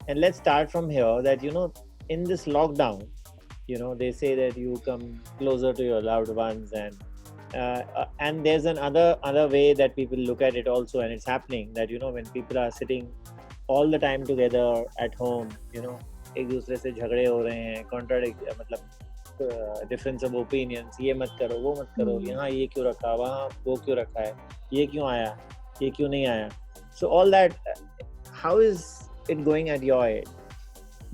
And let's start from here that, in this lockdown, they say that you come closer to your loved ones, and there's another way that people look at it also, and it's happening that, when people are sitting all the time together at home, एक दूसरे से झगड़े हो रहे हैं, contradict, मतलब difference of opinions, ये मत करो, वो मत करो, यहाँ ये क्यों रखा, वहाँ वो क्यों रखा है, ये क्यों आया, ये क्यों नहीं आया. So all that, how is it going at your end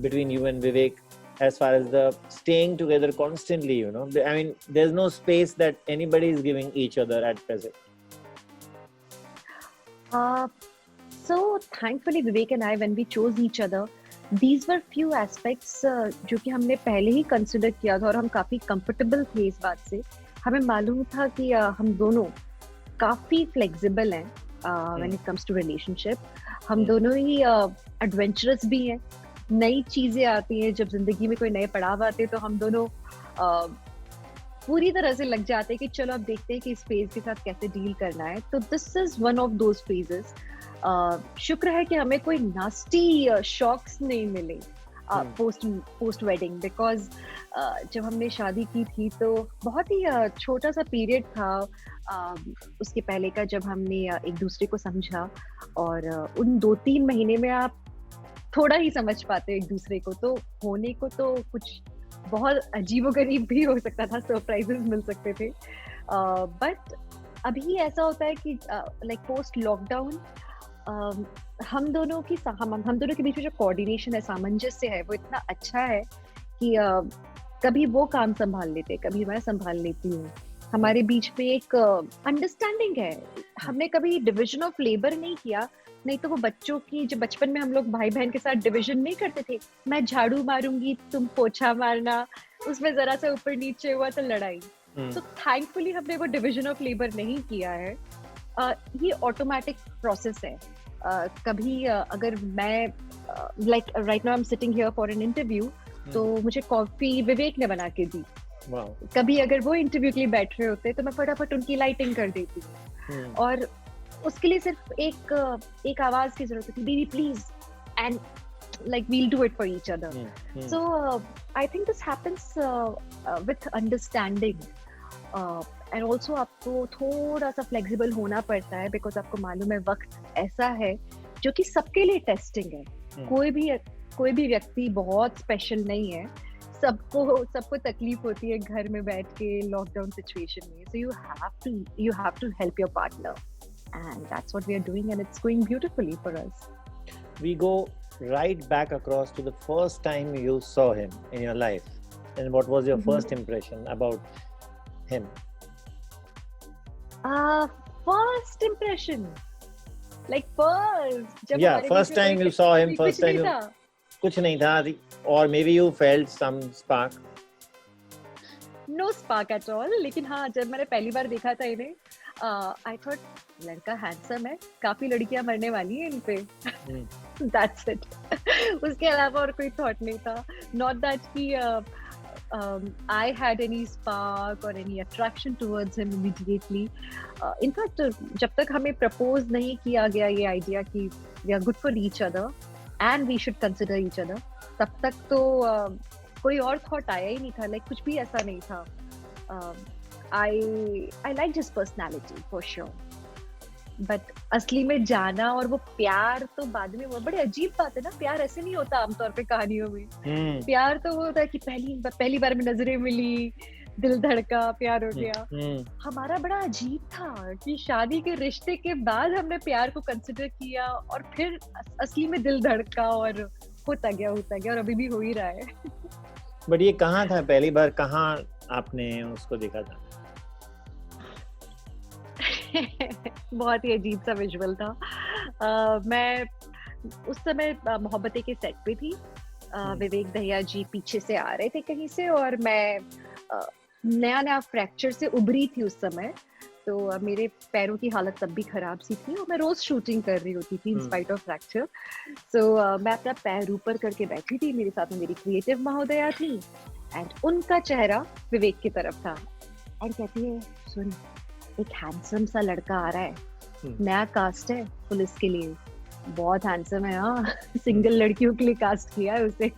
between you and Vivek as far as the staying together constantly, I mean, there's no space that anybody is giving each other at present. So thankfully Vivek and I, when we chose each other, these were few aspects जो कि हमने पहले ही consider किया था और हम काफी comfortable थे इस बात से. हमें मालूम था कि हम दोनों काफी फ्लेक्सिबल हैं when it comes to relationship. हम दोनों ही एडवेंचरस भी हैं. नई चीजें आती हैं, जब जिंदगी में कोई नए पड़ाव आते हैं तो हम दोनों पूरी तरह से लग जाते हैं कि चलो अब देखते हैं कि इस फेज के साथ कैसे डील करना है. तो this is one of those phases. शुक्र है कि हमें कोई नास्टी शॉक्स नहीं मिले पोस्ट वेडिंग, बिकॉज जब हमने शादी की थी तो बहुत ही छोटा सा पीरियड था उसके पहले का, जब हमने एक दूसरे को समझा. और उन 2-3 महीने में आप थोड़ा ही समझ पाते एक दूसरे को, तो होने को तो कुछ बहुत अजीबोगरीब भी हो सकता था, सरप्राइजेस मिल सकते थे. बट अभी ऐसा होता है कि लाइक पोस्ट लॉकडाउन हम दोनों के बीच में जो कोऑर्डिनेशन है, सामंजस्य है, वो इतना अच्छा है कि कभी वो काम संभाल लेते, कभी मैं संभाल लेती हूँ. हमारे बीच में एक अंडरस्टैंडिंग है. हमने कभी डिविजन ऑफ लेबर नहीं किया. नहीं तो वो बच्चों की, जो बचपन में हम लोग भाई बहन के साथ डिविजन नहीं करते थे, मैं झाड़ू मारूंगी तुम पोछा मारना, उसमें जरा सा ऊपर नीचे हुआ तो लड़ाई. तो थैंकफुली हमने वो डिविजन ऑफ लेबर नहीं किया है. ये ऑटोमेटिक प्रोसेस है. कभी अगर मैं like right now I am sitting here for an interview, तो मुझे कॉफी विवेक ने बना के दी. कभी अगर वो इंटरव्यू के लिए बैठ रहे होते तो मैं फटाफट उनकी लाइटिंग कर देती हूँ. और उसके लिए सिर्फ एक आवाज की जरूरत थी, baby please, and like we'll do it for each other. So I think this happens with understanding, and also आपको थोड़ा सा flexible होना पड़ता है, because आपको मालूम है वक्त ऐसा है जो कि सबके लिए टेस्टिंग है. कोई भी व्यक्ति बहुत स्पेशल नहीं है. सबको तकलीफ होती है घर में बैठ के लॉकडाउन सिचुएशन में. So you have to help your partner, and that's what we are doing, and it's going beautifully for us. We go right back across to the first time you saw him in your life, and what was your first impression about him? First impression, like first time you saw him, first time कुछ नहीं था, or maybe you felt some spark? No spark at all. लेकिन हाँ, जब मैंने पहली बार देखा था इन्हें, I thought लड़का हैंडसम है, काफी लड़कियां मरने वाली हैं इन पे. That's it. उसके अलावा और कोई थॉट नहीं था. Not that कि I had any spark or any attraction towards him immediately. In fact, जब तक हमें प्रपोज नहीं किया गया ये आइडिया कि we are good for each other and we should consider each other, तब तक तो कोई और थॉट आया ही नहीं था. लाइक कुछ भी ऐसा नहीं था. I liked his personality for sure. But असली में जाना और वो प्यार तो बाद में. वो बड़ी अजीब बात है ना, प्यार ऐसे नहीं होता आमतौर पे कहानियों में. प्यार तो वो होता है कि पहली बार में नजरें मिली, दिल धड़का, प्यार हो गया. हमारा बड़ा अजीब था कि शादी के रिश्ते के बाद हमने प्यार को कंसिडर किया और फिर असली में दिल धड़का और होता गया और अभी भी हो ही रहा है. बट ये कहाँ था पहली बार, कहाँ आपने उसको देखा था? बहुत ही अजीब सा विजुअल था. मैं उस समय मोहब्बतें के सेट पे थी. विवेक दहिया जी पीछे से आ रहे थे कहीं से, और मैं नया फ्रैक्चर से उभरी थी उस समय. तो मेरे पैरों की हालत तब भी खराब सी थी और मैं रोज शूटिंग कर रही होती थी इन स्पाइट ऑफ फ्रैक्चर. सो मैं अपना पैर ऊपर करके बैठी थी. मेरे साथ में मेरी क्रिएटिव महोदया थी, एंड उनका चेहरा विवेक की तरफ था. और कहती है, सुन, एक हैंडसम सा लड़का आ रहा है, नया कास्ट है पुलिस के लिए, बहुत हैंडसम है, हाँ, सिंगल लड़कियों के लिए कास्ट किया है उसे।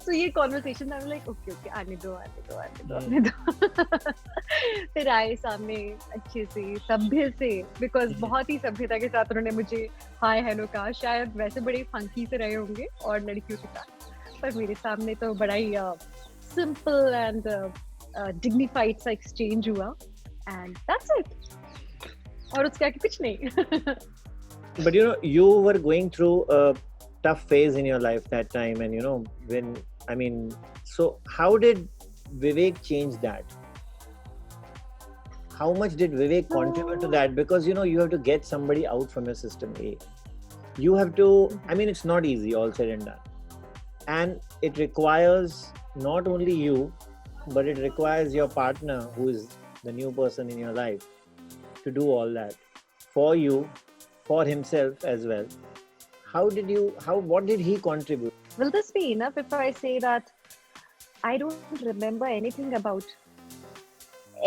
So ये कॉन्वर्सेशन आई लाइक ओके आने दो आने दो। फिर आए सामने अच्छे से सभ्य से, बिकॉज बहुत ही सभ्यता के साथ उन्होंने मुझे हाय हेलो कहा। शायद वैसे बड़े फंकी से रहे होंगे और लड़कियों के साथ, पर मेरे सामने तो बड़ा ही सिंपल एंड डिग्निफाइड सा एक्सचेंज हुआ, एंड दैट्स इट। और उसके आगे कुछ नहीं। But you were going through a tough phase in your life that time, and so how did Vivek change that? How much did Vivek contribute to that? Because you have to get somebody out from your system. You have to, it's not easy, all said and done, and it requires not only you, but it requires your partner, who is the new person in your life, to do all that for you, for himself as well. What did he contribute? Will this be enough if I say that I don't remember anything about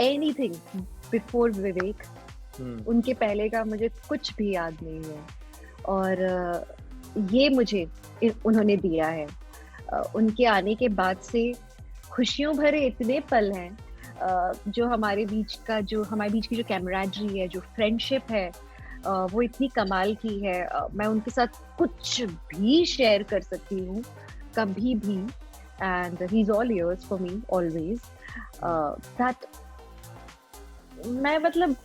anything before Vivek? उनके पहले का मुझे कुछ भी याद नहीं है, और ये मुझे उन्होंने दिया है। उनके आने के बाद से खुशियों भरे इतने पल हैं, जो हमारे बीच की जो कैमराडरी है, जो फ्रेंडशिप है, वो इतनी कमाल की है। मैं उनके साथ कुछ भी शेयर कर सकती हूँ कभी भी, and he is all ears for me always. That मैं मतलब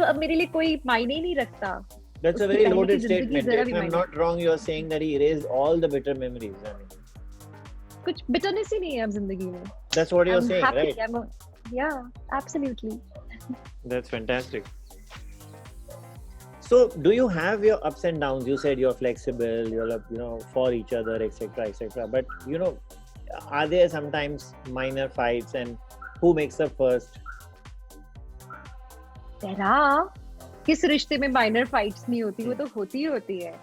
अब मेरे लिए कोई मायने ही नहीं रखता। That's a very loaded statement. If I'm not wrong, you are saying that he erased all the bitter memories. कुछ bitterness ही नहीं है अब जिंदगी में। That's what you're saying, happy, right? Yeah, absolutely. That's fantastic. So, do you have your ups and downs? You said you're flexible, you're for each other, etc., etc. But are there sometimes minor fights, and who makes up first? There are. किस रिश्ते में minor fights नहीं होती? वो तो होती है।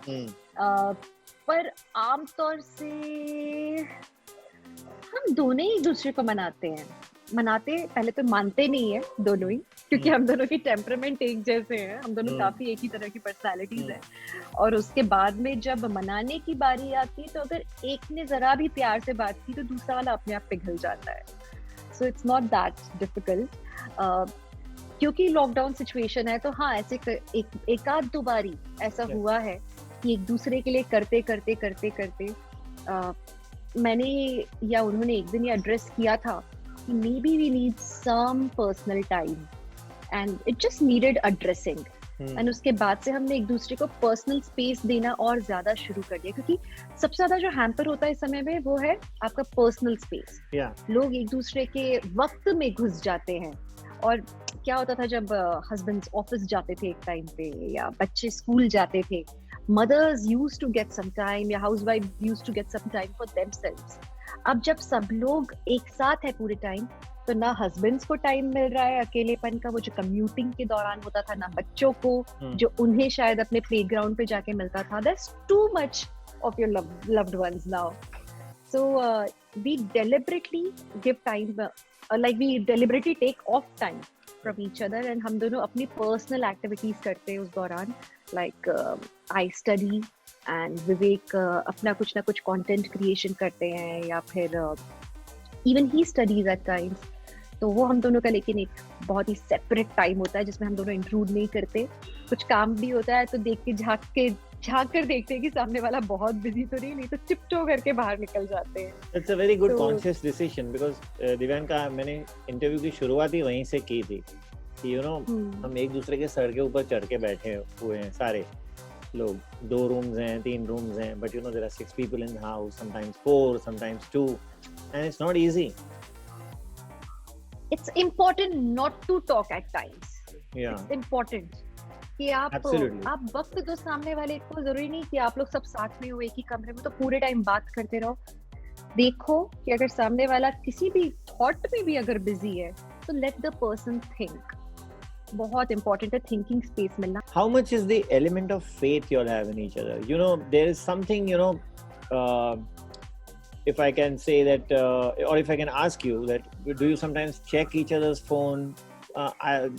पर आमतौर से हम दोनों ही एक दूसरे को पहले तो मानते नहीं है दोनों ही, क्योंकि हम दोनों की टेम्परामेंट एक जैसे हैं, हम दोनों काफी एक ही तरह की पर्सनालिटीज हैं। और उसके बाद में जब मनाने की बारी आती है, तो अगर एक ने जरा भी प्यार से बात की तो दूसरा वाला अपने आप पिघल जाता है। So it's not that difficult, क्योंकि लॉकडाउन सिचुएशन है। तो हाँ, ऐसे एक आध दो बारी ऐसा हुआ है कि एक दूसरे के लिए करते मैंने या उन्होंने एक दिन ये एड्रेस किया था कि maybe we need some personal time, and it just needed addressing. And उसके बाद से हमने एक दूसरे को पर्सनल स्पेस देना और ज्यादा शुरू कर दिया, क्योंकि सबसे ज्यादा जो हैम्पर होता है इस समय में वो है आपका पर्सनल स्पेस। लोग एक दूसरे के वक्त में घुस जाते हैं। और क्या होता था जब हस्बैंड्स ऑफिस जाते थे एक टाइम पे, या बच्चे स्कूल जाते थे, mothers used to get some time, या housewife used to get some time for themselves. अब जब सब लोग एक साथ है पूरे टाइम, तो ना हस्बैंड्स को टाइम मिल रहा है अकेलेपन का, वो जो कम्यूटिंग के दौरान होता था, ना बच्चों को जो उन्हें शायद अपने प्लेग्राउंड पे जाके मिलता था। That's too much of your loved ones now. So we deliberately give time, like we deliberately take off time from each other, and हम दोनों अपनी पर्सनल एक्टिविटीज करते हैं उस दौरान। Like I study and Vivek अपना कुछ ना कुछ कंटेंट क्रिएशन करते हैं, या फिर even he studies at times. तो वो हम दोनों का लेकिन एक बहुत ही सेपरेट टाइम होता है जिसमें हम दोनों इंक्लूड नहीं करते। कुछ काम भी होता है तो देख के झांक कर देखते हैं कि सामने वाला बहुत बिजी तो नहीं तो टिपटो करके बाहर निकल जाते हैं। It's a very good conscious decision, because Divyanka, मैंने इंटरव्यू की शुरुआत ही वहीं से की थी कि हम एक दूसरे के सर के ऊपर चढ़ के बैठे हुए हैं सारे लोग। 2 रूम्स हैं, 3 रूम्स हैं, but there are 6 people in the house, sometimes 4, sometimes 2, and it's not easy. It's important not to talk at times. Yeah. It's important कि आप वक्त दो सामने वाले को। जरूरी नहीं कि आप लोग सब साथ में हो एक ही कमरे में तो पूरे टाइम बात करते रहो। देखो कि अगर सामने वाला किसी भी थॉट में भी अगर बिजी है तो लेट द पर्सन थिंक। बहुत important है थिंकिंग स्पेस मिलना। How much is the element of faith you all have in each other? There is something, if I can say that, or if I can ask you that, do you sometimes check each other's phone?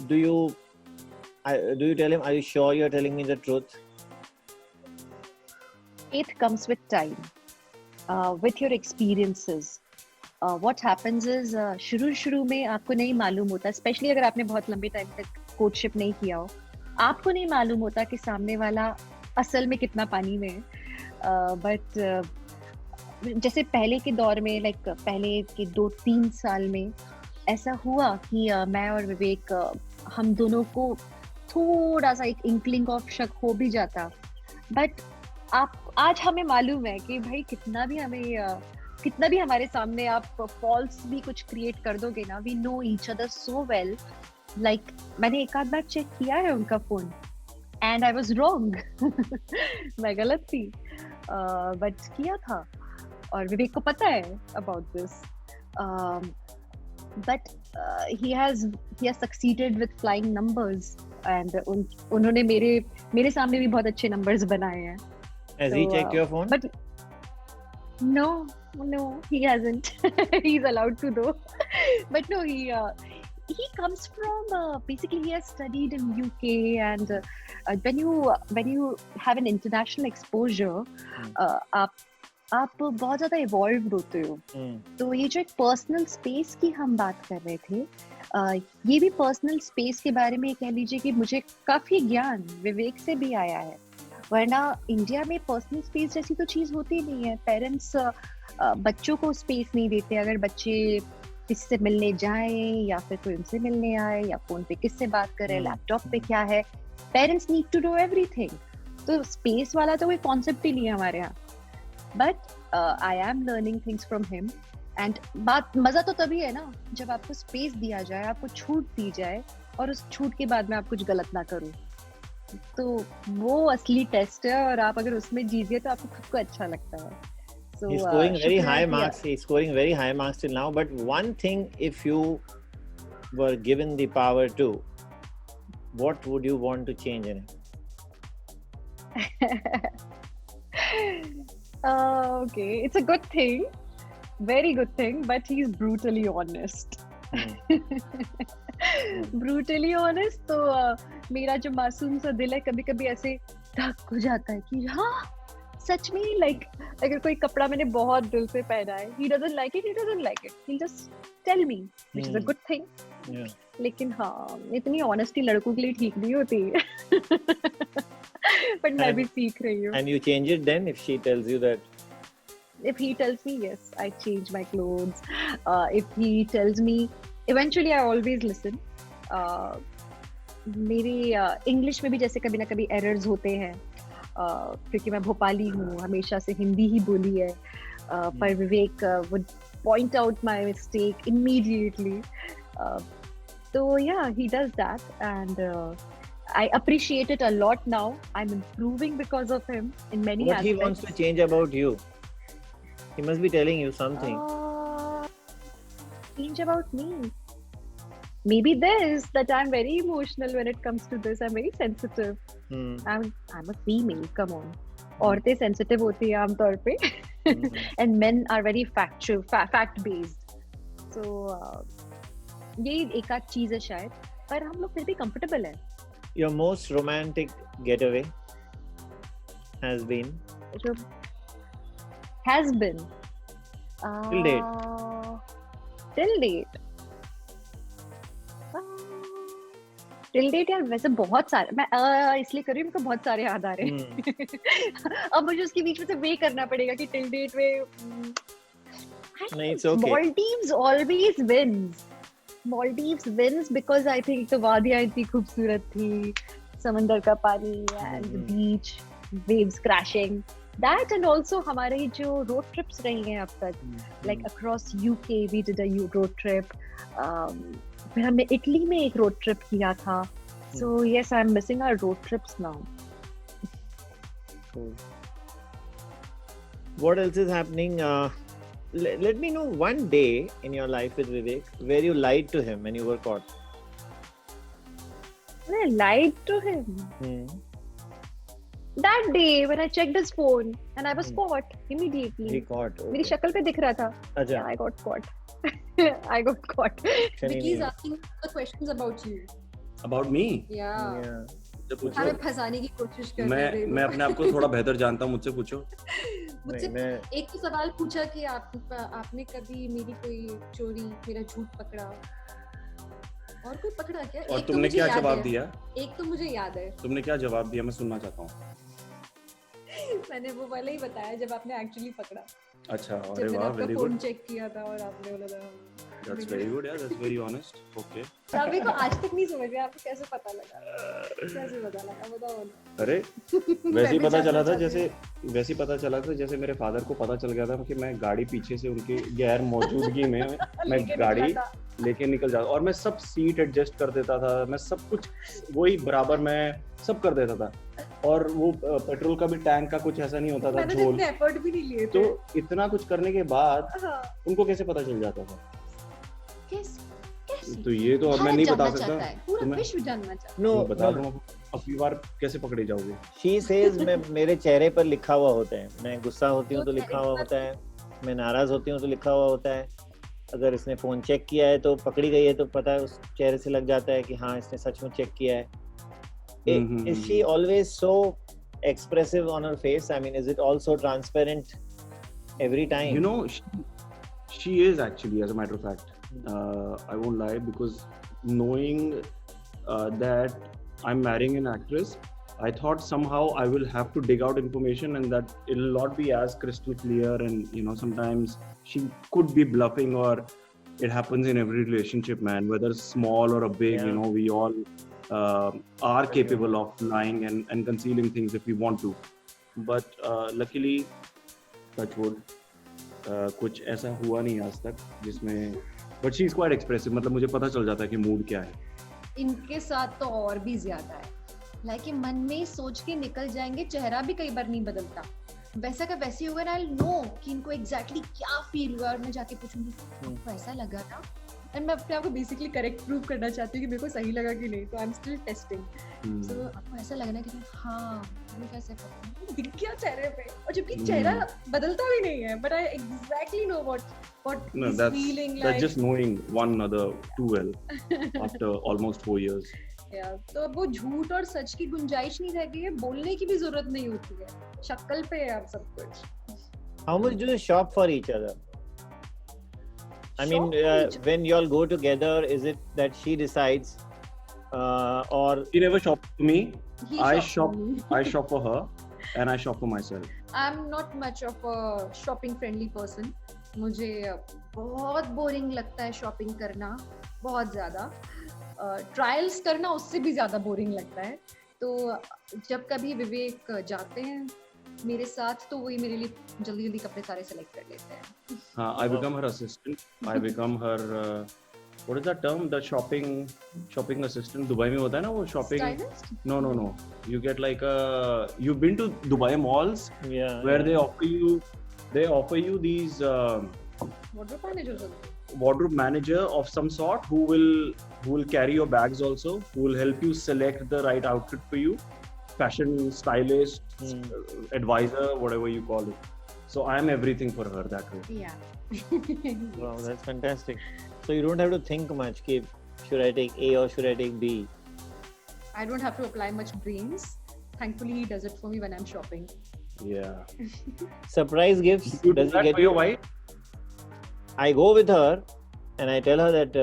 Do you tell him, are you sure you're telling me the truth? Faith comes with time, with your experiences. What happens is शुरू में आपको नहीं मालूम होता, specially अगर आपने बहुत लंबे टाइम तक कोचशिप नहीं किया हो, आपको नहीं मालूम होता कि सामने वाला असल में कितना पानी में है. बट जैसे पहले के दौर में, लाइक पहले के 2-3 साल में ऐसा हुआ कि मैं और विवेक, हम दोनों को थोड़ा सा एक इंक्लिंग ऑफ शक हो भी जाता. बट आज हमें मालूम है कि भाई कितना भी हमारे सामने आप फॉल्स भी कुछ क्रिएट कर दोगे ना, we know each other so well. Like मैंने एक आध बार चेक किया है उनका phone and I was wrong. मैं गलत थी, बट किया था और विवेक को पता है about this. But he has succeeded with flying numbers and उन्होंने मेरे सामने भी बहुत अच्छे numbers बनाए हैं. Has he checked your phone? But no, he hasn't. He's allowed to though. But no, he comes from basically he has studied in UK, and when you have an international exposure, आप बहुत ज्यादा evolve होते हो. तो ये जो एक personal space की हम बात कर रहे थे, ये भी पर्सनल स्पेस के बारे में कह लीजिए कि मुझे काफी ज्ञान विवेक से भी आया है. वरना इंडिया में पर्सनल स्पेस जैसी तो चीज होती नहीं है. पेरेंट्स बच्चों को स्पेस नहीं देते. अगर बच्चे किसी से मिलने जाएं या फिर कोई उनसे मिलने आए या फोन पे किससे बात करे, लैपटॉप पे क्या है, parents need to do everything. तो स्पेस वाला तो कोई कॉन्सेप्ट ही नहीं है हमारे यहाँ. But I am learning things from him. And मजा तो तभी है ना जब आपको स्पेस दिया जाए, आपको छूट दी जाए, और उस छूट के बाद में आप कुछ गलत ना करो. तो वो असली टेस्ट है, और आप अगर उसमें जीतिए तो आपको खुद को अच्छा लगता है. So, he's scoring very high marks. He's scoring very high marks till now. But one thing, if you were given the power to, what would you want to change in it? Okay, it's a good thing, very good thing, but he's brutally honest. Brutally honest. तो मेरा जो मासूम सा दिल है कभी कभी ऐसे धक हो जाता है कि हाँ सच में, लाइक अगर कोई कपड़ा मैंने बहुत दिल से पहना है, he doesn't like it, he'll just tell me, which is a good thing. Yeah. लेकिन हाँ, इतनी honesty लड़कों के लिए ठीक नहीं होती. But मैं भी सीख रही हूँ. And you change it then if she tells you that? If he tells me, yes, I change my clothes. If he tells me, eventually I always listen. मेरी इंग्लिश में भी जैसे कभी ना कभी एरर्स होते हैं, क्योंकि मैं भोपाली हूँ, हमेशा से हिंदी ही बोली है. पर विवेक would point out my mistake immediately. So yeah, he does that, and I appreciate it a lot now. I'm improving because of him in many aspects. What he wants to change about you? He must be telling you something. Change about me. Maybe this, that I'm very emotional when it comes to this. I'm very sensitive. I'm a female. Come on. औरतें sensitive होती हैं आमतौर पे, and men are very factual, fact based. So ये एक आध चीज है शायद, पर हम लोग फिर भी comfortable हैं. Your most romantic getaway has been? Has been. Till date. Till date. Till date यार वैसे बहुत सारे, मैं इसलिए कर रही हूँ, मुझको बहुत सारे याद आ रहे हैं. अब मुझे उसके बीच में से वे करना पड़ेगा कि till date में. नहीं, it's okay. Maldives always wins. Maldives wins because I think तो वादियाँ इतनी खूबसूरत थी, समंदर का पानी and the beach, waves crashing. That and also हमारे जो road trips रही हैं अब तक, like across UK we did a road trip. फिर हमने इटली में एक road trip किया था. So yes, I'm missing our road trips now. Cool. What else is happening? Let me know one day in your life with Vivek where you lied to him when you were caught. I lied to him. That day when I checked his phone and I was caught immediately. He caught. Okay. मेरी शक्ल पे दिख रहा था. अच्छा. I got caught. I got caught. Vicky is asking the questions about you. About me? Yeah. मुझसे पूछो। हमें फंसाने की कोशिश कर रहे मैं अपने आप को थोड़ा बेहतर जानता हूँ, मुझसे पूछो। मुझसे एक तो सवाल पूछा कि आपने कभी मेरी कोई चोरी, मेरा झूठ पकड़ा, और कोई पकड़ा क्या? और तुमने क्या जवाब दिया? एक तो मुझे याद है। तुमने क्या जवाब दिया, मैं सुनना चाहता हूँ। मैंने वो वाला ही बताया जब आपने एक्चुअली पकड़ा। अच्छा, अरे वाह, वेरी गुड। फोन चेक किया था और आपने बोला था। That's very good, yeah, that's very honest. Okay. अभी को आज तक नहीं समझ गया, आपको कैसे पता लगा? कैसे पता लगा, बताओ ना। अरे वैसे ही पता चला था जैसे मेरे फादर को पता चल गया था कि मैं गाड़ी पीछे से उनकी गैर मौजूदगी में मैं गाड़ी लेके निकल जाता, और मैं सब सीट एडजस्ट कर देता था, मैं सब कुछ वही बराबर मैं सब कर देता था, और वो पेट्रोल का भी टैंक का कुछ ऐसा नहीं होता था झोल, एफर्ट भी नहीं लिए थे। तो इतना कुछ करने के बाद उनको कैसे पता चल जाता था? कैसे? तो ये तो अब मैं नहीं बता सकता, पूरा विश्व जानना चाहता है। नो बता दूं, अगली बार कैसे पकड़े जाओगे? She says मैं मेरे चेहरे पर लिखा हुआ होता है, मैं गुस्सा होती हूँ तो लिखा हुआ होता है, मैं नाराज होती हूँ तो लिखा हुआ होता है, अगर इसने फोन चेक किया है तो पकड़ी गई है तो पता है उस चेहरे से लग जाता है कि हाँ इसने सच में चेक किया है. Is she always so expressive on her face? I mean, is it also transparent every time? You know, she is actually, as a matter of fact. I won't lie, because knowing that I'm marrying an actress, I thought somehow I will have to dig out information and that it'll not be as crystal clear, and you know, sometimes she could be bluffing, or it happens in every relationship, man, whether small or a big. You know, we all are capable of lying and concealing things if we want to, but luckily, touch wood, कुछ ऐसा हुआ नहीं आज तक जिसमें, but she is quite expressive, मतलब मुझे पता चल जाता है कि मूड क्या है. इनके साथ तो और भी ज्यादा है, लाइक मन में सोच के निकल जाएंगे, चेहरा भी कई बार नहीं बदलता, वैसा का वैसे होगा, आई नो कि इनको एग्जैक्टली क्या फील हुआ, और मैं जाके पूछूंगी आपको ऐसा लगा था, एंड मैं अपने आप को बेसिकली करेक्ट प्रूव करना चाहती हूँ कि मेरे को सही लगा कि नहीं, तो आई एम स्टिल टेस्टिंग. सो आपको ऐसा लगना कि हाँ मुझे कैसे पता दिख गया चेहरे पे, और जबकि चेहरा बदलता भी नहीं है, but I exactly know what is feeling like. That's just knowing one another too well after almost 4 years. तो अब वो झूठ और सच की गुंजाइश नहीं रह गई है, बोलने की भी जरूरत नहीं होती है, शक्ल पे है अब सब कुछ. How much do you shop for each other? I mean, when you all go together, is it that she decides, or she never shops for me? I shop for her, and I shop for myself. I'm not much of a shopping friendly person. मुझे बहुत boring लगता है shopping करना, बहुत ज्यादा. Trials करना उससे भी ज्यादा बोरिंग लगता है. तो जब कभी विवेक जाते हैं मेरे साथ, तो वही मेरे लिए जल्दी जल्दी कपड़े सारे सेलेक्ट कर लेते हैं. हाँ, I become her assistant. I become her what is that term? The shopping assistant. Dubai में होता है ना वो shopping. Stylist? No. You get like you've been to Dubai malls, where they offer you these wardrobe manager of some sort who will carry your bags also, who will help you select the right outfit for you, fashion stylist, advisor, whatever you call it. So I am everything for her that way. Yeah. Wow, that's fantastic. So you don't have to think much, should I take A or should I take B? I don't have to apply much brains. Thankfully, he does it for me when I'm shopping. Yeah. Surprise gifts. You does he get for your wife? I go with her and I tell her that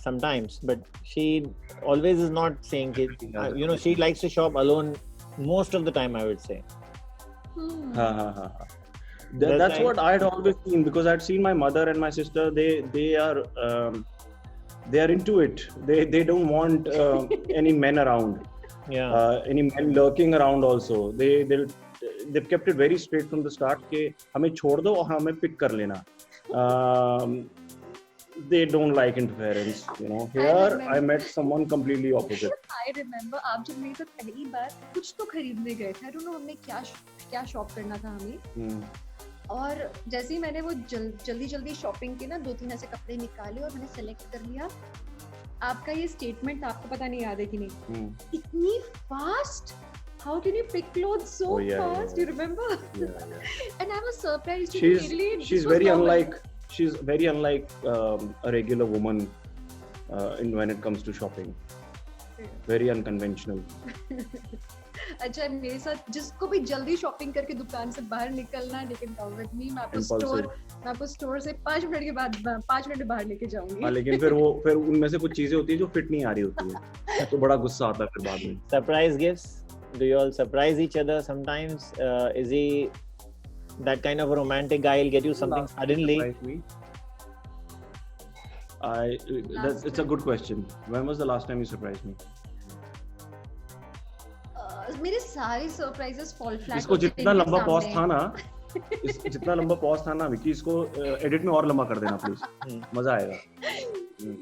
sometimes, but she always is not saying it. You know, she likes to shop alone most of the time, I would say. That's what I'd always seen, because I'd seen my mother and my sister. They are into it. They don't want any men around. Yeah. Any men lurking around also. They've kept it very straight from the start कि हमें छोड़ दो और हमें pick कर लेना. They don't like interference, you know. Here I met someone completely opposite. I remember आप जब मेरे साथ पहली बार कुछ तो खरीदने गए थे, I don't know हमने क्या शॉप करना था हमें, और जैसे ही मैंने वो जल्दी शॉपिंग की ना, 2-3 ऐसे कपड़े निकाले और मैंने सेलेक्ट कर लिया. आपका ये स्टेटमेंट आपको पता नहीं याद है कि नहीं, इतनी fast, how can you pick clothes so fast? Do you remember? Yeah. And I was surprised. She's very unlike a regular woman when it comes to shopping. very unconventional. अच्छा, मेरे साथ जिसको भी जल्दी शॉपिंग करके दुकान से बाहर निकलना है, लेकिन come with me, मैं आपको स्टोर से 5 मिनट के बाद 5 मिनट में बाहर लेके जाऊंगी। हाँ, लेकिन फिर उनमें से कुछ चीजें होती है जो फिट नहीं आ रही होती है, तो बड़ा गुस्सा आता है फिर बाद में। Surprise gifts? Do you all surprise each other sometimes? Is he that kind of a romantic guy? He'll get you something suddenly. It's a good question. When was the last time you surprised me? मेरे सारे surprises fall flat. इसको जितना लंबा pause था ना, जितना लंबा pause था ना विकी, इसको एडिट में और लंबा कर देना प्लीज, मजा आएगा।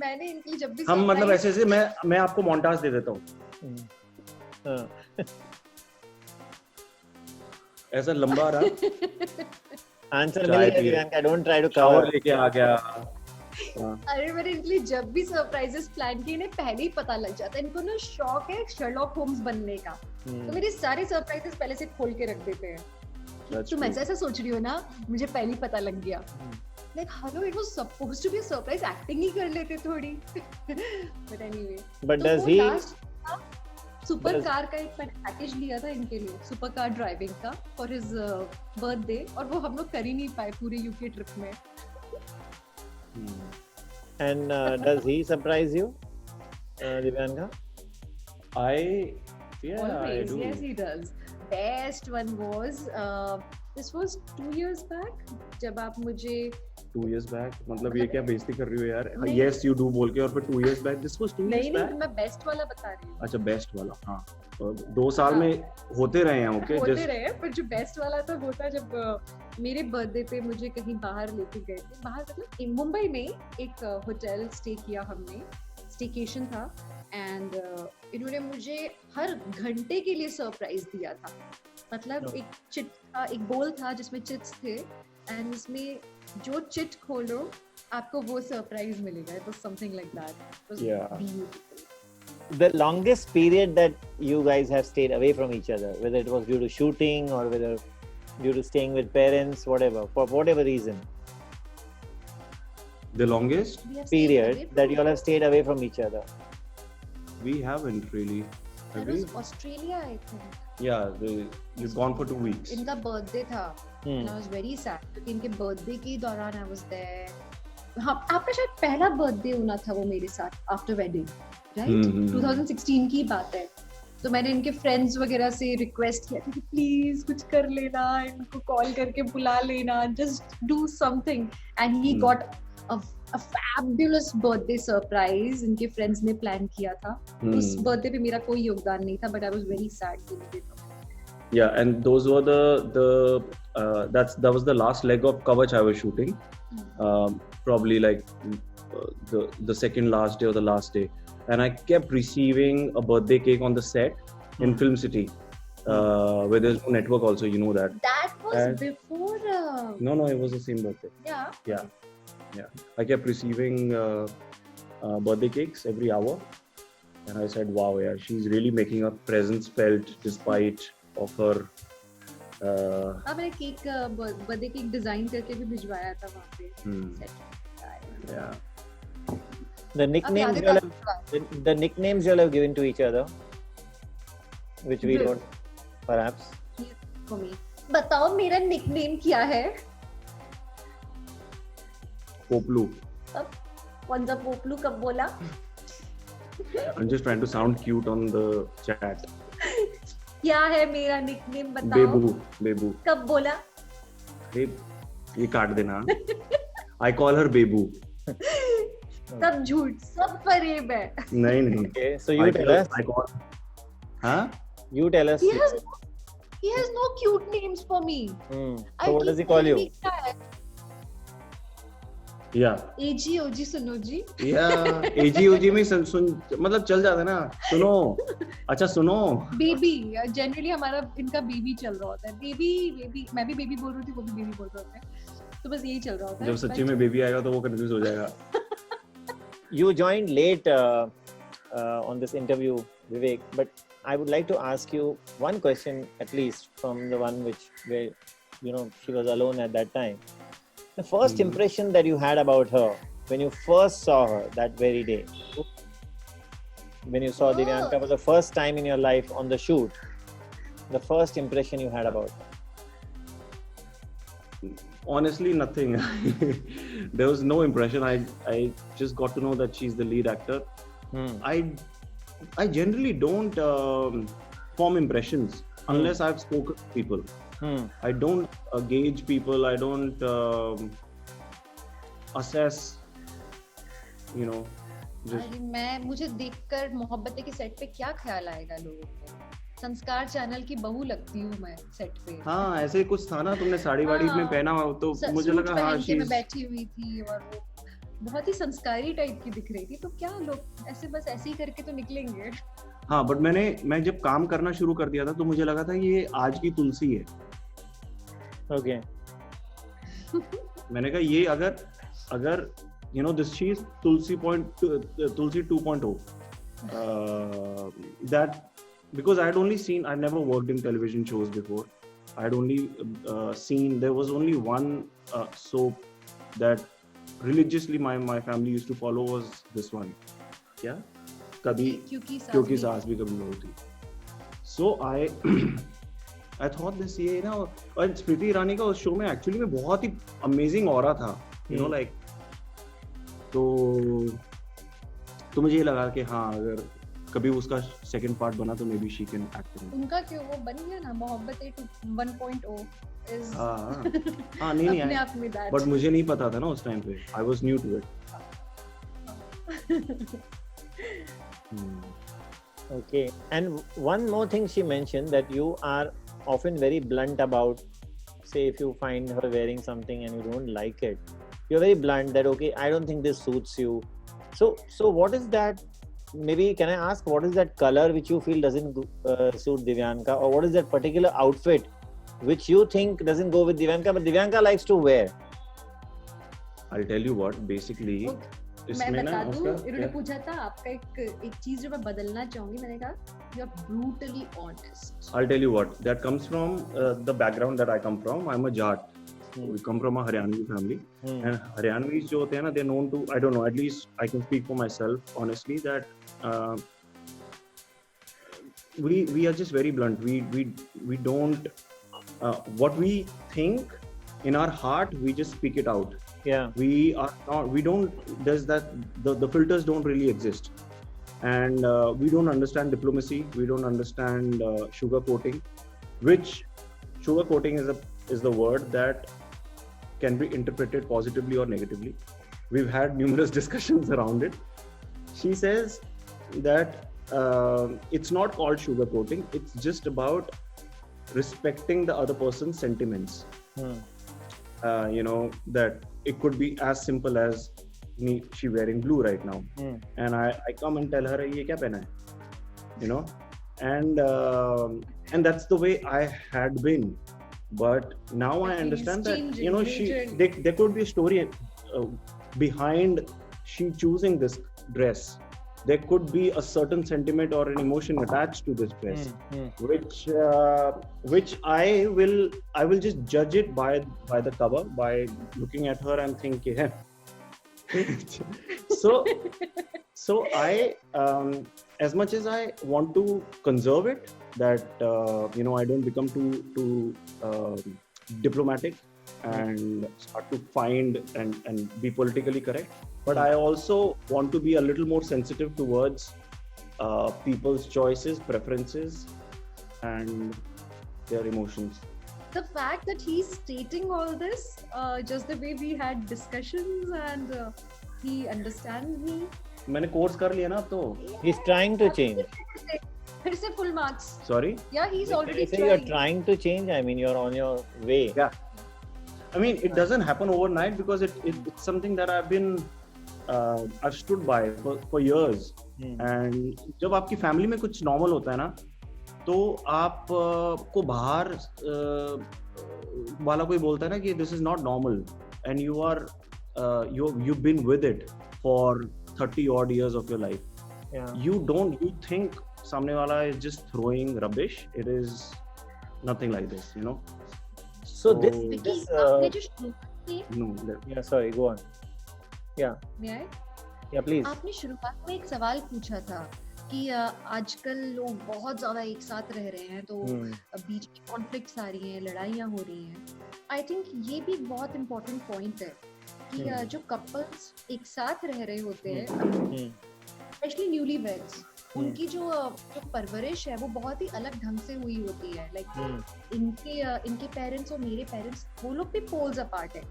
मैंने इनके लिए जब भी हम मतलब ऐसे मैं आपको मोन्टाज दे देता हूँ, ऐसा लंबा रहा। आंसर मिल गया Priyanka, don't try to cover. लेके आ गया। अरे मैंने इनके लिए जब भी सरप्राइजेस प्लान किए, इन्हें पहले ही पता लग जाता है। इनको ना शौक है शर्लॉक होम्स बनने का, तो मेरे सारे सरप्राइजेस पहले से खोल के रख देते हैं। तुम ऐसा सोच रही हो ना, मुझे पहले ही पता लग गया। Like, hello, it was supposed to be a surprise, acting ही कर लेते थोड़ी। But anyway. But does he? Super car का एक मैंने पैकेज लिया था इनके लिए, सुपर कार ड्राइविंग का, फॉर हिज बर्थडे, और वो हम लोग कर ही नहीं पाए पूरे यूके ट्रिप में। And does he surprise you, Divyanka? Yeah, I do. Yes, he does. Best one was this was 2 years back, जब आप मुझे 2 years back, मतलब ये क्या बेइज्जती कर रही हो यार? Yes you do बोल के, और फिर 2 years back, this was 2 years back? नहीं, मैं बेस्ट वाला बता रही हूँ। अच्छा, बेस्ट वाला, हाँ, 2 साल में होते रहे हैं, ओके, होते रहे, पर जो बेस्ट वाला था वो था जब मेरे बर्थडे पे मुझे कहीं बाहर लेके गए थे। बाहर मतलब मुंबई में एक होटल स्टे किया हमने, स्टेकेशन था, एंड इन्होंने मुझे हर घंटे के लिए सरप्राइज दिया था। मतलब एक चिट था, एक बोल था जिसमें चिट्स थे, एंड उसमें जो चिट खोलो आपको वो सरप्राइज मिलेगा। It was something like that. It was beautiful. The longest period that you guys have stayed away from each other, whether it was due to shooting or whether due to staying with parents, whatever, for whatever reason, the longest period that you all have stayed away from each other? We haven't really. That was Australia, I think. Yeah, you've gone for 2 weeks. इनका birthday था, and I was very sad क्योंकि इनके birthday के दौरान I was there. हाँ, आपका शायद पहला बर्थडे होना था वो मेरे साथ आफ्टर वेडिंग, राइट? 2016 की बात है। तो मैंने इनके फ्रेंड्स वगैरह से रिक्वेस्ट किया था कि प्लीज कुछ कर लेना, इनको कॉल करके बुला लेना, just do something, and he got a fabulous birthday surprise इनके फ्रेंड्स ने प्लान किया था। उस बर्थडे पे मेरा कोई योगदान नहीं था, but I was very sad कि they did not. Yeah, and those were that was the last leg of Kavach I was shooting. Probably like the second last day or the last day, and I kept receiving a birthday cake on the set in Film City, where there's no network also, you know that. That was before. No, it was the same birthday. Yeah. I kept receiving birthday cakes every hour, and I said, "Wow, yeah, she's really making her presence felt despite of her." मैंने cake birthday cake design करके भी भिजवाया था वहाँ पे। Yeah. The nicknames you all have given to each other, which we don't, perhaps. For me, बताओ मेरा nickname क्या है? Poplu. कौन सा पोपलू, कब बोला? I'm just trying to sound cute on the chat. क्या है मेरा निकनेम बताओ? बेबू. कब बोला? ये काट देना. I call her बेबू. सब झूठ, सब फरेब है। नहीं। Okay, so you tell us. Huh? You tell us. He has no cute names for me. So what does he call you? Yeah. AG सुनो जी। Yeah, AG में सुन मतलब चल जाता है ना, सुनो। अच्छा सुनो। बेबी, जनरली हमारा इनका बेबी चल रहा होता है। बेबी, मैं भी बेबी बोल रही थी, वो भी बेबी बोल रहे होते हैं, तो बस यही चल रहा होता है। जब सच्ची में बेबी आएगा तो वो कंफ्यूज हो जाएगा। You joined late on this interview, Vivek, but I would like to ask you one question, at least from the one where she was alone at that time. The first impression that you had about her when you first saw her that very day. when you saw Oh. Divyanka for the first time in your life on the shoot? The first impression you had about her? Honestly, nothing. There was no impression. I just got to know that she's the lead actor. I generally don't form impressions unless I've spoken to people. I don't gauge people. I don't assess. You know, just अरे मुझे देखकर मोहब्बतें के set पे क्या ख्याल आएगा लोगों को? संस्कार चैनल की बहू लगती हूँ मैं सेट पे। हाँ, ऐसे कुछ था ना, तुमने साड़ी वाड़ी में पहना हुआ तो मुझे लगा हाँ मैं बैठी हुई थी और वो बहुत ही संस्कारी टाइप की दिख रही थी, तो क्या लोग ऐसे बस ऐसे ही करके तो निकलेंगे। हाँ, बट मैं जब काम करना शुरू कर दिया था तो मुझे लगा था ये आज की तुलसी है। Okay. मैंने कहा ये अगर you know this she is Tulsi 2.0 that because I had only seen, I'd never worked in television shows before. I had only seen, there was only one soap that religiously my family used to follow was this one. क्या? कभी क्योंकि सास भी कभी बहू थी. So I thought this ये ना, और स्मृति ईरानी का उस शो में एक्चुअली में बहुत ही अमेजिंग ऑरा था, you know like, तो मुझे ये लगा कि हाँ अगर कभी उसका सेकंड पार्ट बना तो may be she can act in. उनका क्यों वो बन गया ना मोहब्बतें 1.0 इज हाँ नहीं अपने आप में दैट, बट मुझे नहीं पता था ना उस टाइम पे, I was new to it. Okay, and one more thing she mentioned, that you are often very blunt about, say if you find her wearing something and you don't like it, you're very blunt that okay, I don't think this suits you. So what is that? Maybe can I ask, what is that color which you feel doesn't suit Divyanka, or what is that particular outfit which you think doesn't go with Divyanka but Divyanka likes to wear? I'll tell you what, basically मैं बता दूं, इन्होंने पूछा था आपका एक चीज जो मैं बदलना चाहूंगी, मैंने कहा you are brutally honest. I'll tell you what, that comes from the background that I come from. I'm a Jat. We come from a Haryanvi family, and Haryanvis जो होते हैं ना, they're known to, I don't know, at least I can speak for myself honestly, that we are just very blunt. We don't what we think in our heart, we just speak it out. Yeah, we are not, we don't, there's that the filters don't really exist, and we don't understand diplomacy, we don't understand sugar coating, which sugar coating is the word that can be interpreted positively or negatively. We've had numerous discussions around it. She says that it's not called sugar coating, it's just about respecting the other person's sentiments. You know, that it could be as simple as me, she wearing blue right now, and I come and tell her ye kya pehna hai, you know, and that's the way I had been, but now I understand that, you know, there could be a story behind she choosing this dress. There could be a certain sentiment or an emotion attached to this dress, which I will just judge it by the cover, by looking at her and thinking, so I as much as I want to conserve it, that you know, I don't become too diplomatic and start to find and be politically correct, but I also want to be a little more sensitive towards people's choices, preferences, and their emotions. The fact that he's stating all this, just the way we had discussions, and he understands me. मैंने course कर लिया ना, तो he's trying to change. फिर से full marks. Sorry? Yeah, he's already trying. You're trying to change. I mean, you're on your way. Yeah. I mean, it doesn't happen overnight, because it's something that I've stood by for years. And जब आपकी family में कुछ normal होता है ना, तो आप को बाहर वाला कोई बोलता है ना कि this is not normal, and you've been with it for 30 odd years of your life. Yeah. You think सामने वाला is just throwing rubbish. It is nothing like this, you know. So this आपने जो no, yeah, sorry, go on. Yeah. May I? Yeah, please. आपने शुरुआत में एक सवाल पूछा था कि आजकल लोग बहुत ज्यादा एक साथ रह रहे हैं तो बीच में कॉन्फ्लिक्ट्स आ रही हैं, लड़ाइयाँ हो रही हैं. आई थिंक ये भी बहुत इम्पोर्टेंट पॉइंट है कि जो कपल्स एक साथ रह रहे होते हैं, स्पेशली न्यूली वेड्स, उनकी जो परवरिश है वो बहुत ही अलग ढंग से हुई होती है. लाइक इनके पेरेंट्स और मेरे पेरेंट्स, वो लोग भी पोल्स अपार्ट है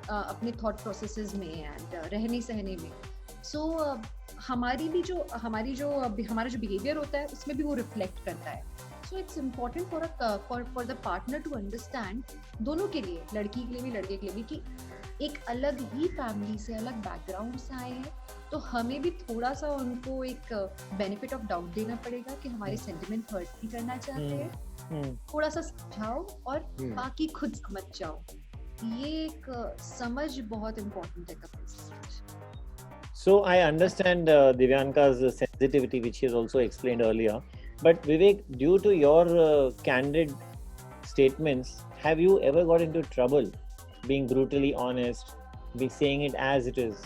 अपने थॉट प्रोसेसेस में एंड रहने सहने में. सो हमारा जो बिहेवियर होता है उसमें भी वो रिफ्लेक्ट करता है. So it's important for the partner to understand, दोनों के लिए, लड़की के लिए भी लड़के के लिए भी, कि एक अलग ही फैमिली से, अलग बैकग्राउंड से आए हैं, तो हमें भी थोड़ा सा उनको एक बेनिफिट ऑफ डाउट देना पड़ेगा कि हमारे सेंटिमेंट हर्ट नहीं करना चाहते हैं, थोड़ा सा समझाओ और बाकी खुद समझ जाओ. ये एक समझ बहुत इम्पोर्टेंट है couples. So I understand Divyanka's sensitivity, which she has also explained earlier. But Vivek, due to your candid statements, have you ever got into trouble being brutally honest, be saying it as it is?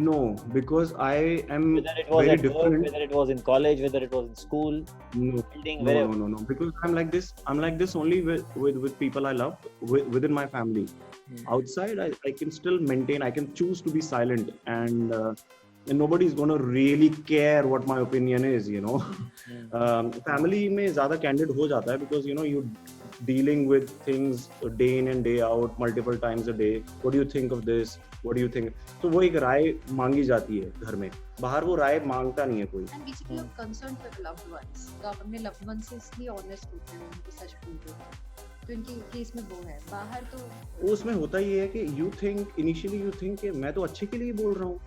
No, because I am whether it was very at different. work, whether it was in college, whether it was in school, building, wherever. No. Because I'm like this. I'm like this only with people I love, within my family. Outside, I can still maintain. I can choose to be silent, and nobody's gonna really care what my opinion is. You know, family में ज़्यादा candid हो जाता है because you dealing with things day in and day out, multiple times a day. What do you think of this? What do you think? तो वो एक राय मांगी जाती है घर में. बाहर वो राय मांगता नहीं है कोई. And basically you're concerned with loved ones. तो आप अपने loved ones से इसलिए honest होते हो, उनको सच बोलते हो. तो इनके केस में वो है. बाहर तो उसमें होता ये है कि you think कि मैं तो अच्छे के लिए बोल रहा हूँ.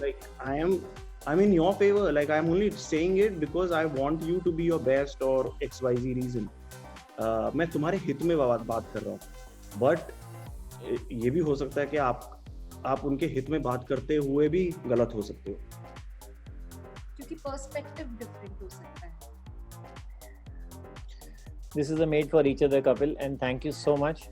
Like I'm in your favor. Like I'm only saying it because I want you to be your best or XYZ reason. मैं तुम्हारे हित में बात कर रहा हूँ. बट ये भी हो सकता है कि आप उनके हित में बात करते हुए भी गलत हो सकते हो, क्योंकि पर्सपेक्टिव डिफरेंट हो सकता है. This is a made for each other couple, and thank you so much